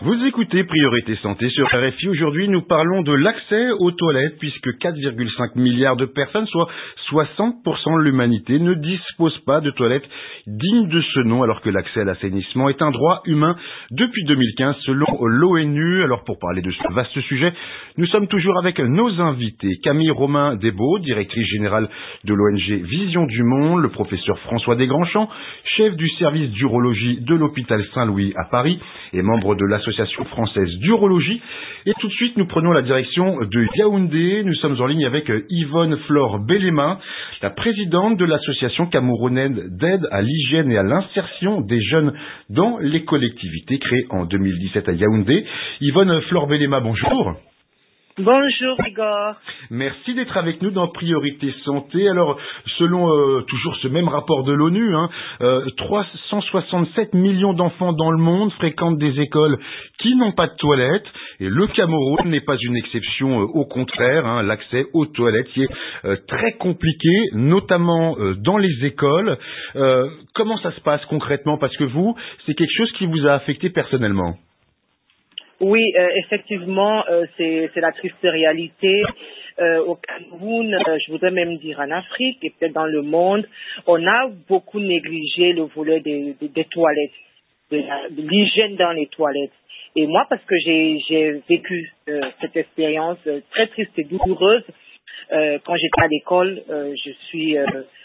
Vous écoutez Priorité Santé sur RFI. Aujourd'hui, nous parlons de l'accès aux toilettes puisque 4,5 milliards de personnes, soit 60% de l'humanité, ne disposent pas de toilettes dignes de ce nom alors que l'accès à l'assainissement est un droit humain depuis 2015 selon l'ONU. Alors pour parler de ce vaste sujet, nous sommes toujours avec nos invités. Camille Romain-Desbaux, directrice générale de l'ONG Vision du Monde, le professeur François Desgrands-Champs, chef du service d'urologie de l'hôpital Saint-Louis à Paris et membre de l'Association française d'urologie. Et tout de suite, nous prenons la direction de Yaoundé. Nous sommes en ligne avec Yvonne Flore Belema, la présidente de l'Association camerounaise d'aide à l'hygiène et à l'insertion des jeunes dans les collectivités, créée en 2017 à Yaoundé. Yvonne Flore Belema, bonjour. Bonjour Igor. Merci d'être avec nous dans Priorité Santé. Alors, selon toujours ce même rapport de l'ONU, 367 millions d'enfants dans le monde fréquentent des écoles qui n'ont pas de toilettes. Et le Cameroun n'est pas une exception, au contraire. L'accès aux toilettes y est très compliqué, notamment dans les écoles. Comment ça se passe concrètement? Parce que vous, c'est quelque chose qui vous a affecté personnellement. Oui, effectivement, c'est la triste réalité. Au Cameroun, je voudrais même dire en Afrique et peut-être dans le monde, on a beaucoup négligé le volet des toilettes, de l'hygiène dans les toilettes. Et moi, parce que j'ai vécu cette expérience très triste et douloureuse, quand j'étais à l'école,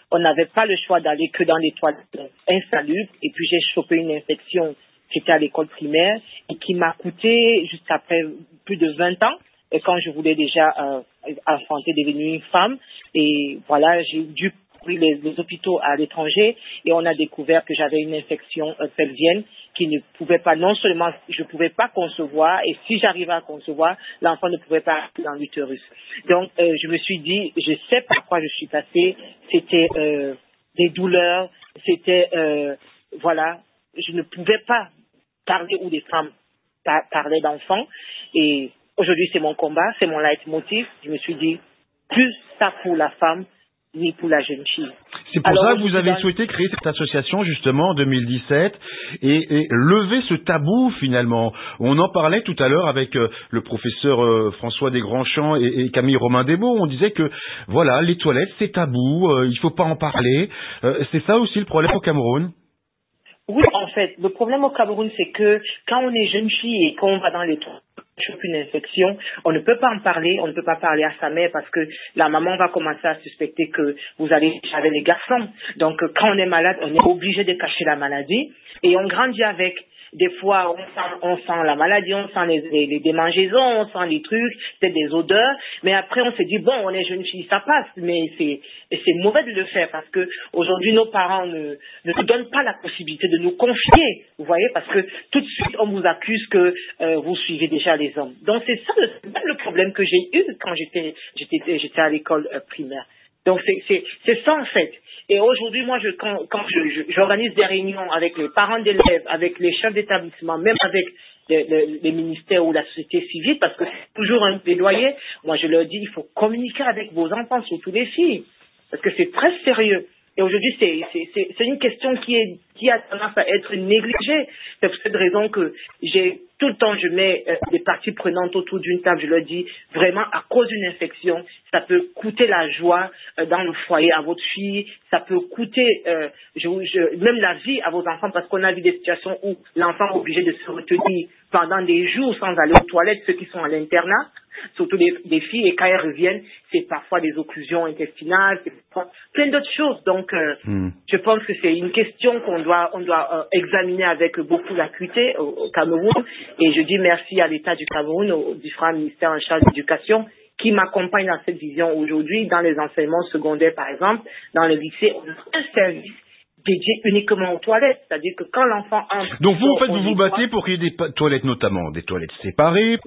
on n'avait pas le choix d'aller que dans les toilettes insalubres, et puis j'ai chopé une infection. J'étais à l'école primaire et qui m'a coûté jusqu'après plus de 20 ans, et quand je voulais déjà enfanter, devenir une femme. Et voilà, j'ai dû courir les hôpitaux à l'étranger et on a découvert que j'avais une infection pelvienne qui ne pouvait pas, non seulement je ne pouvais pas concevoir, et si j'arrivais à concevoir, l'enfant ne pouvait pas rester dans l'utérus. Donc je me suis dit, je sais par quoi je suis passée, c'était des douleurs, c'était, voilà, je ne pouvais pas parler où des femmes parlaient d'enfants. Et aujourd'hui, c'est mon combat, c'est mon leitmotiv. Je me suis dit, plus ça pour la femme, ni pour la jeune fille. C'est pour ça que vous avez souhaité créer cette association justement en 2017 et lever ce tabou finalement. On en parlait tout à l'heure avec le professeur François Desgrands-Champs et Camille Romain-Desbaux. On disait que voilà, les toilettes c'est tabou, il faut pas en parler. C'est ça aussi le problème au Cameroun? Oui, en fait, le problème au Cameroun, c'est que quand on est jeune fille et qu'on va dans les toilettes, chope une infection, on ne peut pas en parler, on ne peut pas parler à sa mère parce que la maman va commencer à suspecter que vous allez avec les garçons. Donc, quand on est malade, on est obligé de cacher la maladie et on grandit avec. Des fois, on sent la maladie, on sent les démangeaisons, on sent les trucs, peut-être des odeurs. Mais après, on se dit, bon, on est jeune fille, ça passe. Mais c'est mauvais de le faire parce que aujourd'hui, nos parents ne nous donnent pas la possibilité de nous confier. Vous voyez, parce que tout de suite, on vous accuse que vous suivez déjà les hommes. Donc, c'est ça le problème que j'ai eu quand j'étais à l'école primaire. Donc c'est ça en fait. Et aujourd'hui, moi, quand j'organise des réunions avec les parents d'élèves, avec les chefs d'établissement, même avec les ministères ou la société civile, parce que c'est toujours un plaidoyer, moi je leur dis, il faut communiquer avec vos enfants, surtout les filles, parce que c'est très sérieux. Et aujourd'hui, c'est une question qui a tendance à être négligée. C'est pour cette raison que tout le temps, je mets des parties prenantes autour d'une table. Je leur dis, vraiment, à cause d'une infection, ça peut coûter la joie dans le foyer à votre fille. Ça peut coûter même la vie à vos enfants, parce qu'on a vu des situations où l'enfant est obligé de se retenir pendant des jours sans aller aux toilettes, ceux qui sont à l'internat. Surtout des filles, et quand elles reviennent, c'est parfois des occlusions intestinales, c'est plein d'autres choses. Donc, je pense que c'est une question qu'on doit examiner avec beaucoup d'acuité au Cameroun. Et je dis merci à l'État du Cameroun, aux différents ministères en charge de l'éducation, qui m'accompagnent dans cette vision aujourd'hui. Dans les enseignements secondaires, par exemple, dans les lycées, on a un service dédié uniquement aux toilettes, c'est-à-dire que quand l'enfant entre... Donc vous, en fait, vous vous battez pour qu'il y ait des toilettes, notamment des toilettes séparées,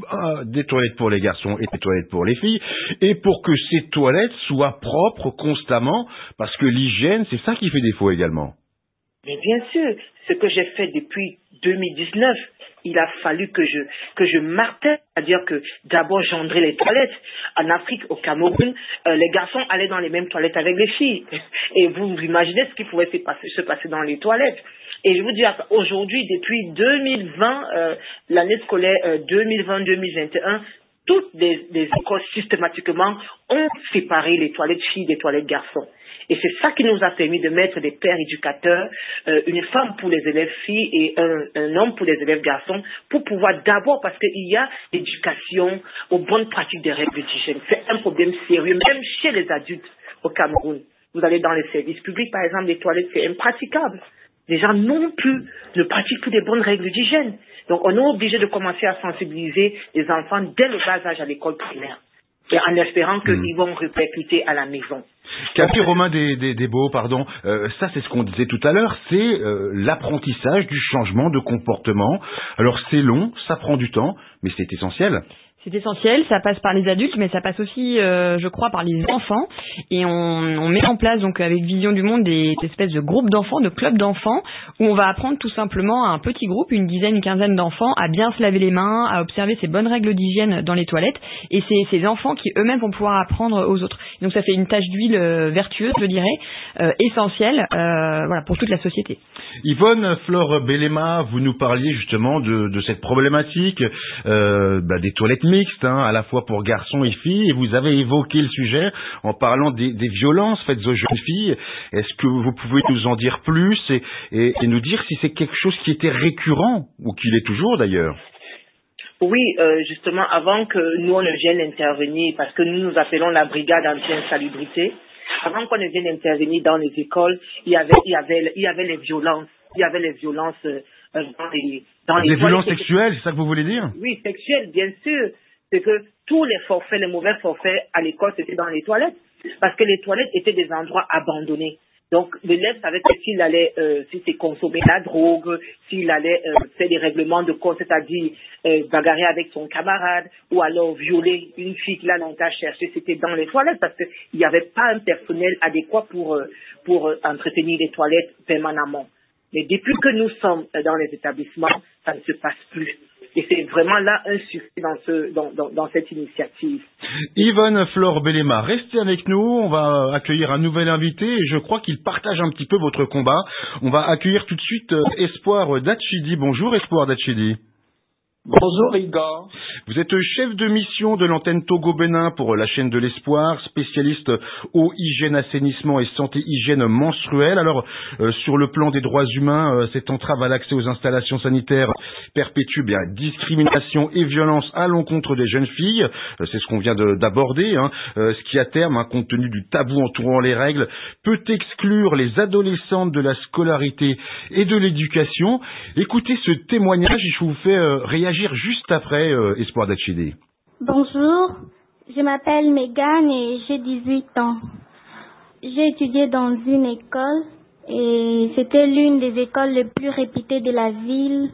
des toilettes pour les garçons et des toilettes pour les filles, et pour que ces toilettes soient propres constamment, parce que l'hygiène, c'est ça qui fait défaut également. Mais bien sûr, ce que j'ai fait depuis 2019, il a fallu que je martèle, c'est-à-dire que d'abord j'endrais les toilettes. En Afrique, au Cameroun, les garçons allaient dans les mêmes toilettes avec les filles. Et vous imaginez ce qui pouvait se passer dans les toilettes. Et je vous dis, aujourd'hui, depuis 2020, l'année scolaire 2020-2021, toutes les écoles systématiquement ont séparé les toilettes filles des toilettes garçons. Et c'est ça qui nous a permis de mettre des pères éducateurs, une femme pour les élèves filles et un homme pour les élèves garçons, pour pouvoir d'abord, parce qu'il y a l'éducation aux bonnes pratiques des règles d'hygiène. C'est un problème sérieux, même chez les adultes au Cameroun. Vous allez dans les services publics, par exemple, les toilettes, c'est impraticable. Les gens non plus ne pratiquent plus des bonnes règles d'hygiène. Donc, on est obligé de commencer à sensibiliser les enfants dès le bas âge à l'école primaire. Et en espérant qu'ils vont répercuter à la maison. Café Romain Desbeaux, pardon, ça c'est ce qu'on disait tout à l'heure, c'est l'apprentissage du changement de comportement. Alors c'est long, ça prend du temps, mais c'est essentiel. C'est essentiel, ça passe par les adultes, mais ça passe aussi, je crois, par les enfants. Et on met en place, donc, avec Vision du Monde, des espèces de groupes d'enfants, de clubs d'enfants, où on va apprendre tout simplement à un petit groupe, une dizaine, une quinzaine d'enfants, à bien se laver les mains, à observer ces bonnes règles d'hygiène dans les toilettes. Et c'est ces enfants qui eux-mêmes vont pouvoir apprendre aux autres. Donc ça fait une tache d'huile vertueuse, je dirais, essentielle, voilà, pour toute la société. Yvonne Flore Belema, vous nous parliez justement de cette problématique des toilettes mixte, à la fois pour garçons et filles, et vous avez évoqué le sujet en parlant des violences faites aux jeunes filles. Est-ce que vous pouvez nous en dire plus et nous dire si c'est quelque chose qui était récurrent ou qu'il est toujours d'ailleurs? Oui, justement, avant que nous on ne vienne intervenir, parce que nous nous appelons la brigade anti-insalubrité, avant qu'on ne vienne intervenir dans les écoles, il y avait les violences. Il y avait les violences dans les violences sexuelles, c'est ça que vous voulez dire? Oui, sexuelles, bien sûr. C'est que tous les forfaits, les mauvais forfaits à l'école, c'était dans les toilettes. Parce que les toilettes étaient des endroits abandonnés. Donc, l'élève savait que s'il allait, si c'est consommer la drogue, s'il allait faire des règlements de compte, c'est-à-dire bagarrer avec son camarade, ou alors violer une fille qu'il a longtemps cherchée, c'était dans les toilettes, parce qu'il n'y avait pas un personnel adéquat pour entretenir les toilettes permanemment. Mais depuis que nous sommes dans les établissements, ça ne se passe plus. Et c'est vraiment là un succès dans cette initiative. Yvonne Flore Belema, restez avec nous. On va accueillir un nouvel invité et je crois qu'il partage un petit peu votre combat. On va accueillir tout de suite Espoir Datchidi. Bonjour Espoir Datchidi. Bonjour Igor. Vous êtes chef de mission de l'antenne Togo-Bénin pour la chaîne de l'Espoir, spécialiste eau, hygiène, assainissement et santé hygiène menstruelle. Alors, sur le plan des droits humains, cette entrave à l'accès aux installations sanitaires perpétue discrimination et violence à l'encontre des jeunes filles. C'est ce qu'on vient d'aborder, ce qui à terme, compte tenu du tabou entourant les règles, peut exclure les adolescentes de la scolarité et de l'éducation. Écoutez ce témoignage et je vous fais réagir juste après, Espoir Datchidi. Bonjour, je m'appelle Megan et j'ai 18 ans. J'ai étudié dans une école et c'était l'une des écoles les plus réputées de la ville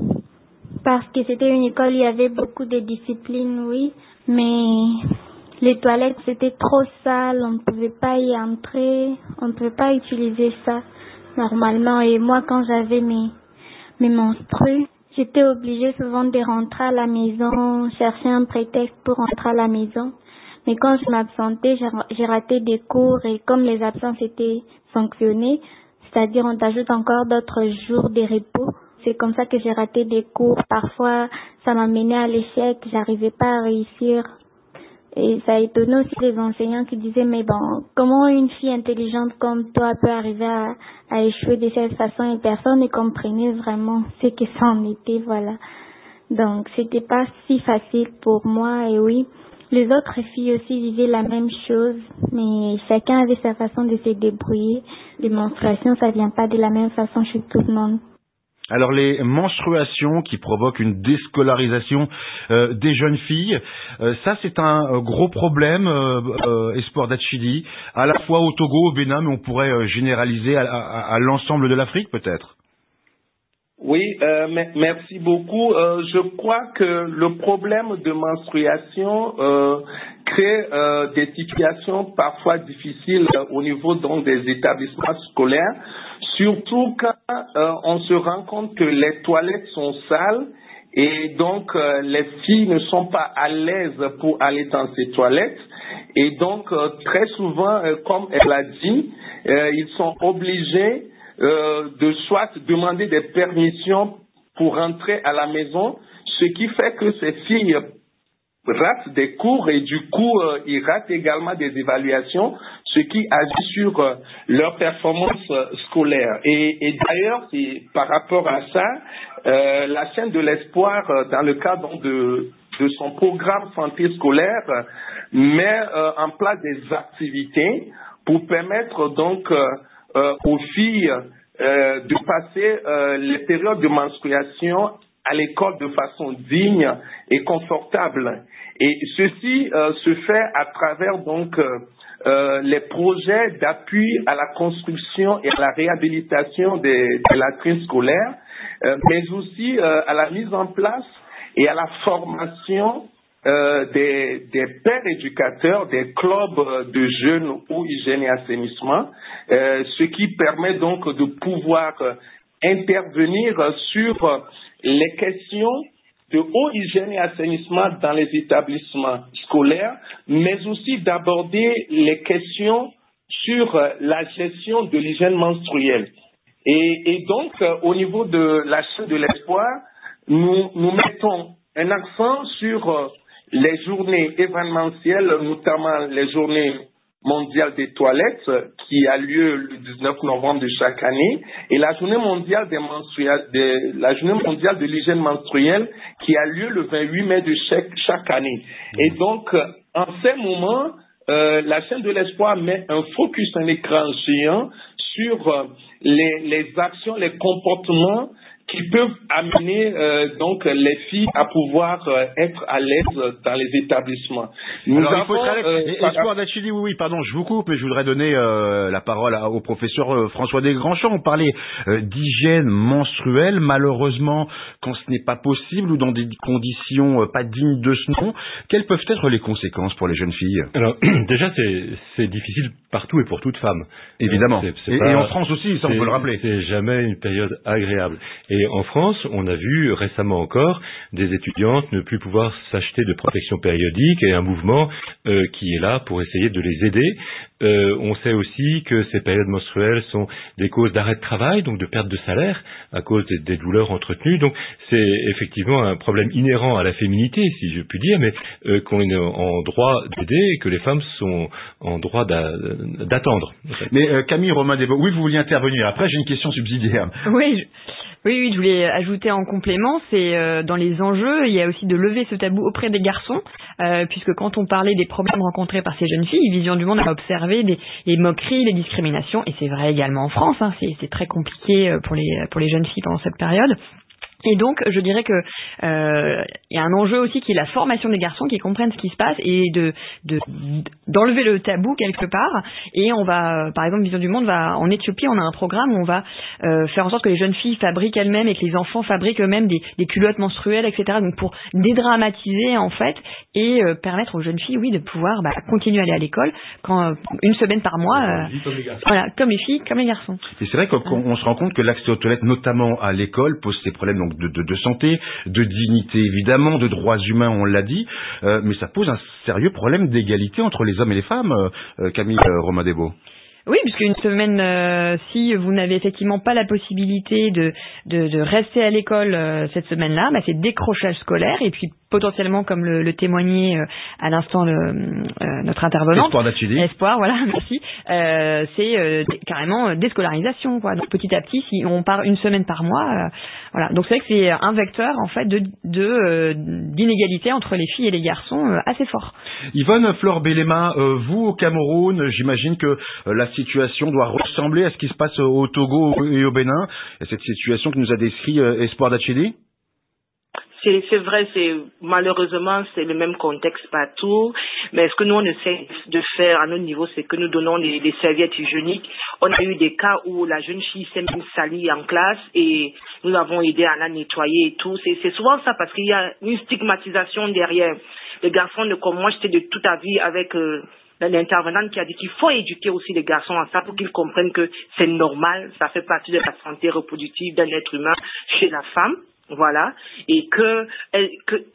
parce que c'était une école où il y avait beaucoup de disciplines, oui, mais les toilettes c'était trop sale, on ne pouvait pas y entrer, on ne pouvait pas utiliser ça normalement et moi quand j'avais mes menstrues, j'étais obligée souvent de rentrer à la maison, chercher un prétexte pour rentrer à la maison. Mais quand je m'absentais, j'ai raté des cours et comme les absences étaient sanctionnées, c'est-à-dire on t'ajoute encore d'autres jours de repos, c'est comme ça que j'ai raté des cours. Parfois, ça m'a mené à l'échec, j'arrivais pas à réussir. Et ça étonnait aussi les enseignants qui disaient, mais bon, comment une fille intelligente comme toi peut arriver à échouer de cette façon et personne ne comprenait vraiment ce que ça en était, voilà. Donc, c'était pas si facile pour moi et oui, les autres filles aussi vivaient la même chose, mais chacun avait sa façon de se débrouiller. Les menstruations, ça vient pas de la même façon chez tout le monde. Alors les menstruations qui provoquent une déscolarisation des jeunes filles, ça c'est un gros problème, Espoir Datchidi, à la fois au Togo, au Bénin, mais on pourrait généraliser à l'ensemble de l'Afrique peut-être. Oui, merci beaucoup. Je crois que le problème de menstruation crée des situations parfois difficiles au niveau donc des établissements scolaires, surtout quand on se rend compte que les toilettes sont sales et donc les filles ne sont pas à l'aise pour aller dans ces toilettes. Et donc très souvent, comme elle a dit, ils sont obligés de soit demander des permissions pour rentrer à la maison, ce qui fait que ces filles ratent des cours et du coup, ils ratent également des évaluations, ce qui agit sur leur performance scolaire. Et d'ailleurs, par rapport à ça, la chaîne de l'espoir, dans le cadre de son programme santé scolaire, met en place des activités pour permettre donc aux filles de passer les périodes de menstruation à l'école de façon digne et confortable. Et ceci se fait à travers donc les projets d'appui à la construction et à la réhabilitation des latrines scolaires, mais aussi à la mise en place et à la formation des pères éducateurs, des clubs de jeunes ou hygiène et assainissement, ce qui permet donc de pouvoir intervenir sur les questions de haut hygiène et assainissement dans les établissements scolaires, mais aussi d'aborder les questions sur la gestion de l'hygiène menstruelle. Et donc, au niveau de la chaîne de l'espoir, nous mettons un accent sur les journées événementielles, notamment les journées mondiales des toilettes, qui a lieu le 19 novembre de chaque année, et la journée mondiale la journée mondiale de l'hygiène menstruelle, qui a lieu le 28 mai de chaque année. Et donc, en ces moments, la chaîne de l'espoir met un focus, un écran géant sur les actions, les comportements qui peuvent amener donc les filles à pouvoir être à l'aise dans les établissements. Espoir d'Achille, oui, pardon, je vous coupe, mais je voudrais donner la parole au professeur François Desgrands-Champs. On parlait d'hygiène menstruelle, malheureusement, quand ce n'est pas possible ou dans des conditions pas dignes de ce nom, quelles peuvent être les conséquences pour les jeunes filles? Alors, déjà, c'est difficile partout et pour toute femme. Évidemment. Et en France aussi, ça on peut le rappeler. C'est jamais une période agréable. Et en France, on a vu récemment encore des étudiantes ne plus pouvoir s'acheter de protection périodique et un mouvement qui est là pour essayer de les aider. On sait aussi que ces périodes menstruelles sont des causes d'arrêt de travail, donc de perte de salaire à cause des douleurs entretenues. Donc c'est effectivement un problème inhérent à la féminité, si je puis dire, mais qu'on est en droit d'aider et que les femmes sont en droit d'attendre. Mais Camille Romain-Desbordes, oui, vous vouliez intervenir. Après, j'ai une question subsidiaire. Oui, je voulais ajouter en complément, c'est dans les enjeux, il y a aussi de lever ce tabou auprès des garçons, puisque quand on parlait des problèmes rencontrés par ces jeunes filles, Vision du Monde a observé les moqueries, les discriminations, et c'est vrai également en France, c'est très compliqué pour les jeunes filles pendant cette période. Et donc, je dirais que il y a un enjeu aussi qui est la formation des garçons, qui comprennent ce qui se passe et d'enlever le tabou quelque part. Et on va, par exemple, Vision du Monde en Éthiopie, on a un programme où on va faire en sorte que les jeunes filles fabriquent elles-mêmes et que les enfants fabriquent eux-mêmes des culottes menstruelles, etc. Donc pour dédramatiser en fait et permettre aux jeunes filles, oui, de pouvoir continuer à aller à l'école une semaine par mois, voilà, comme les filles, comme les garçons. Et c'est vrai qu'on se rend compte que l'accès aux toilettes, notamment à l'école, pose ces problèmes donc de santé, de dignité évidemment, de droits humains, on l'a dit, mais ça pose un sérieux problème d'égalité entre les hommes et les femmes, Camille Romain-Desbordes. Oui, puisqu'une semaine, si vous n'avez effectivement pas la possibilité de rester à l'école cette semaine-là, c'est décrochage scolaire et puis potentiellement, comme le témoignait à l'instant notre intervenante. Espoir d'Achille. Espoir, voilà, merci. C'est carrément déscolarisation, quoi. Donc petit à petit, si on part une semaine par mois, voilà. Donc c'est vrai que c'est un vecteur en fait d'inégalité entre les filles et les garçons assez fort. Yvonne Flore-Belema, vous au Cameroun, j'imagine que la situation doit ressembler à ce qui se passe au Togo et au Bénin, et cette situation que nous a décrit Espoir d'Achille. C'est vrai, malheureusement c'est le même contexte partout, mais ce que nous on essaie de faire à notre niveau, c'est que nous donnons des serviettes hygiéniques. On a eu des cas où la jeune fille s'est même salie en classe et nous avons aidé à la nettoyer et tout. C'est souvent ça parce qu'il y a une stigmatisation derrière. Les garçons, comme moi j'étais de toute la vie avec l'intervenante qui a dit qu'il faut éduquer aussi les garçons à ça pour qu'ils comprennent que c'est normal, ça fait partie de la santé reproductive d'un être humain chez la femme. Voilà, et que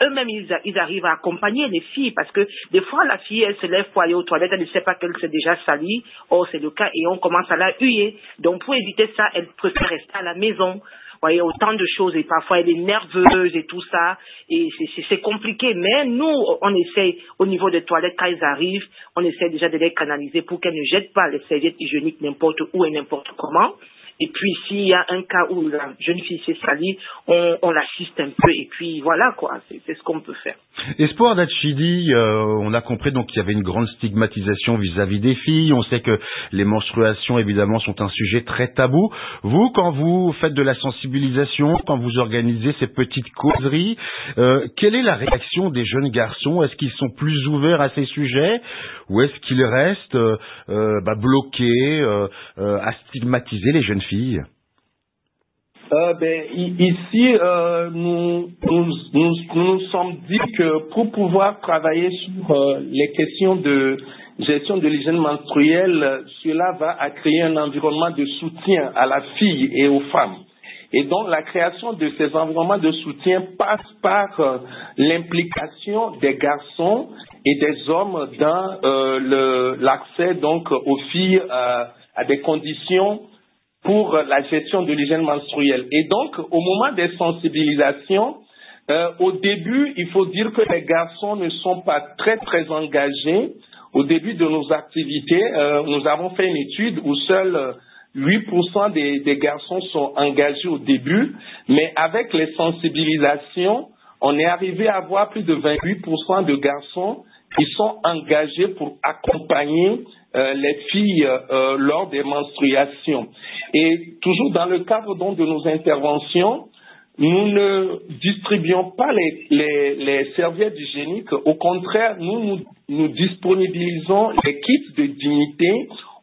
eux-mêmes ils arrivent à accompagner les filles parce que des fois la fille elle se lève pour aller aux toilettes, elle ne sait pas qu'elle s'est déjà salie, or c'est le cas et on commence à la huer. Donc pour éviter ça, elle préfère rester à la maison. Vous voyez, autant de choses et parfois elle est nerveuse et tout ça et c'est compliqué. Mais nous on essaie au niveau des toilettes quand ils arrivent, on essaie déjà de les canaliser pour qu'elles ne jettent pas les serviettes hygiéniques n'importe où et n'importe comment. Et puis, s'il y a un cas où la jeune fille s'est salie, on l'assiste un peu. Et puis, voilà, quoi. C'est ce qu'on peut faire. Espoir Dachidi, on a compris donc qu'il y avait une grande stigmatisation vis-à-vis des filles. On sait que les menstruations, évidemment, sont un sujet très tabou. Vous, quand vous faites de la sensibilisation, quand vous organisez ces petites causeries, quelle est la réaction des jeunes garçons? Est-ce qu'ils sont plus ouverts à ces sujets ou est-ce qu'ils restent bloqués à stigmatiser les jeunes filles? Ici, nous nous sommes dit que pour pouvoir travailler sur les questions de gestion de l'hygiène menstruelle, cela va créer un environnement de soutien à la fille et aux femmes. Et donc, la création de ces environnements de soutien passe par l'implication des garçons et des hommes dans l'accès donc aux filles à des conditions pour la gestion de l'hygiène menstruelle. Et donc, au moment des sensibilisations, au début, il faut dire que les garçons ne sont pas très, très engagés. Au début de nos activités, nous avons fait une étude où seuls 8% des garçons sont engagés au début, mais avec les sensibilisations, on est arrivé à avoir plus de 28% de garçons qui sont engagés pour accompagner les filles lors des menstruations. Et toujours dans le cadre donc de nos interventions, nous ne distribuons pas les serviettes hygiéniques. Au contraire, nous disponibilisons les kits de dignité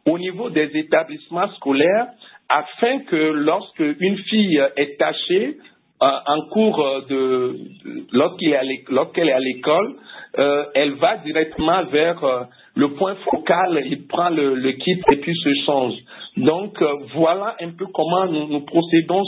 au niveau des établissements scolaires afin que lorsque une fille est tachée en cours lorsqu'elle est à l'école, elle va directement vers le point focal, il prend le kit et puis se change. Donc voilà un peu comment nous procédons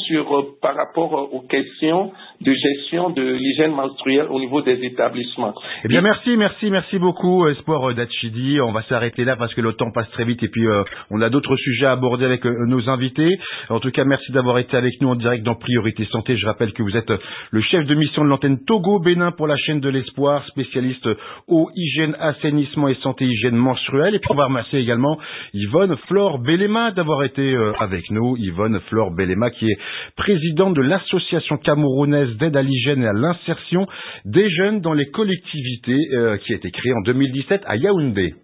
par rapport aux questions de gestion de l'hygiène menstruelle au niveau des établissements. Eh bien merci beaucoup Espoir Dachidi. On va s'arrêter là parce que le temps passe très vite et puis on a d'autres sujets à aborder avec nos invités. En tout cas, merci d'avoir été avec nous en direct dans Priorité Santé. Je rappelle que vous êtes le chef de mission de l'antenne Togo-Bénin pour la chaîne de l'Espoir, spécialiste eau, hygiène, assainissement et santé hygiène menstruelle. Et puis on va remercier également Yvonne Flore Belema d'avoir été avec nous. Yvonne Flore Belema qui est présidente de l'association camerounaise d'aide à l'hygiène et à l'insertion des jeunes dans les collectivités qui a été créée en 2017 à Yaoundé.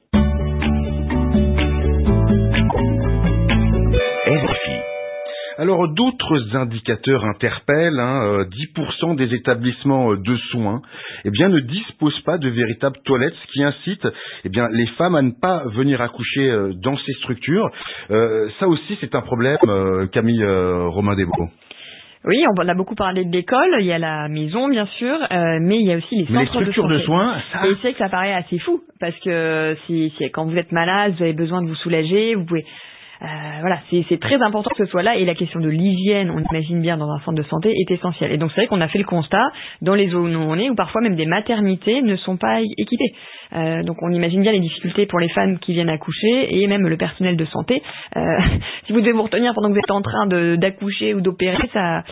Alors d'autres indicateurs interpellent, 10% des établissements de soins ne disposent pas de véritables toilettes, ce qui incite les femmes à ne pas venir accoucher dans ces structures. Ça aussi c'est un problème, Camille Romain-Desbaux. Oui, on a beaucoup parlé de l'école, il y a la maison bien sûr, mais il y a aussi les centres structures de soins. Ça... Et c'est vrai que ça paraît assez fou, parce que si quand vous êtes malade, vous avez besoin de vous soulager, vous pouvez... c'est très important que ce soit là, et la question de l'hygiène, on imagine bien dans un centre de santé, est essentielle. Et donc c'est vrai qu'on a fait le constat dans les zones où on est, où parfois même des maternités ne sont pas équipées. Donc on imagine bien les difficultés pour les femmes qui viennent accoucher et même le personnel de santé. Si vous devez vous retenir pendant que vous êtes en train d'accoucher ou d'opérer, ça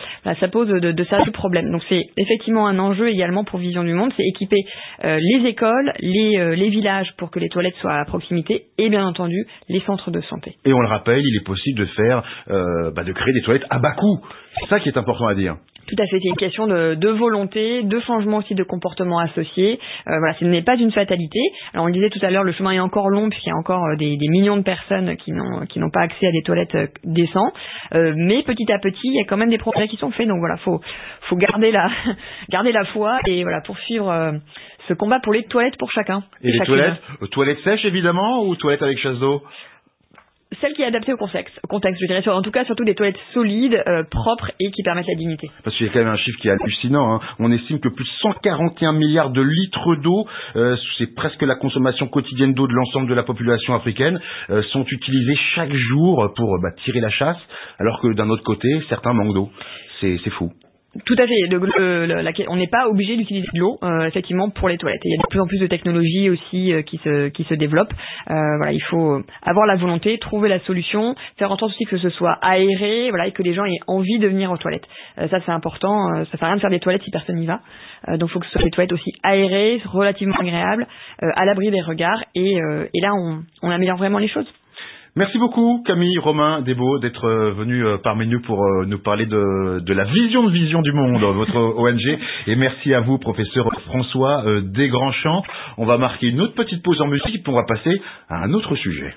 pose de sérieux problèmes. Donc c'est effectivement un enjeu également pour Vision du Monde, c'est équiper les écoles, les villages pour que les toilettes soient à proximité et bien entendu les centres de santé. Et on le rappel, il est possible de faire, de créer des toilettes à bas coût. C'est ça qui est important à dire. Tout à fait, c'est une question de volonté, de changement aussi de comportement associé. Voilà, ce n'est pas une fatalité. Alors on le disait tout à l'heure, le chemin est encore long puisqu'il y a encore des millions de personnes qui n'ont pas accès à des toilettes décentes. Mais petit à petit, il y a quand même des progrès qui sont faits. Donc voilà, faut garder la foi et voilà poursuivre ce combat pour les toilettes pour chacun. Et les toilettes sèches évidemment ou toilettes avec chasse d'eau? Celle qui est adaptée au contexte, je dirais, en tout cas surtout des toilettes solides, propres et qui permettent la dignité. Parce qu'il y a quand même un chiffre qui est hallucinant, hein. On estime que plus de 141 milliards de litres d'eau, c'est presque la consommation quotidienne d'eau de l'ensemble de la population africaine, sont utilisés chaque jour pour tirer la chasse, alors que d'un autre côté, certains manquent d'eau. C'est fou. Tout à fait. On n'est pas obligé d'utiliser de l'eau, effectivement, pour les toilettes. Et il y a de plus en plus de technologies aussi qui se développent. Voilà, il faut avoir la volonté, trouver la solution, faire en sorte aussi que ce soit aéré, voilà, et que les gens aient envie de venir aux toilettes. Ça, c'est important. Ça sert à rien de faire des toilettes si personne n'y va. Donc, il faut que ce soit des toilettes aussi aérées, relativement agréables, à l'abri des regards. Et là, on améliore vraiment les choses. Merci beaucoup Camille, Romain, Desbeaux d'être venus parmi nous pour nous parler de la vision du monde, votre ONG. Et merci à vous, professeur François Desgrandchamps. On va marquer une autre petite pause en musique et puis on va passer à un autre sujet.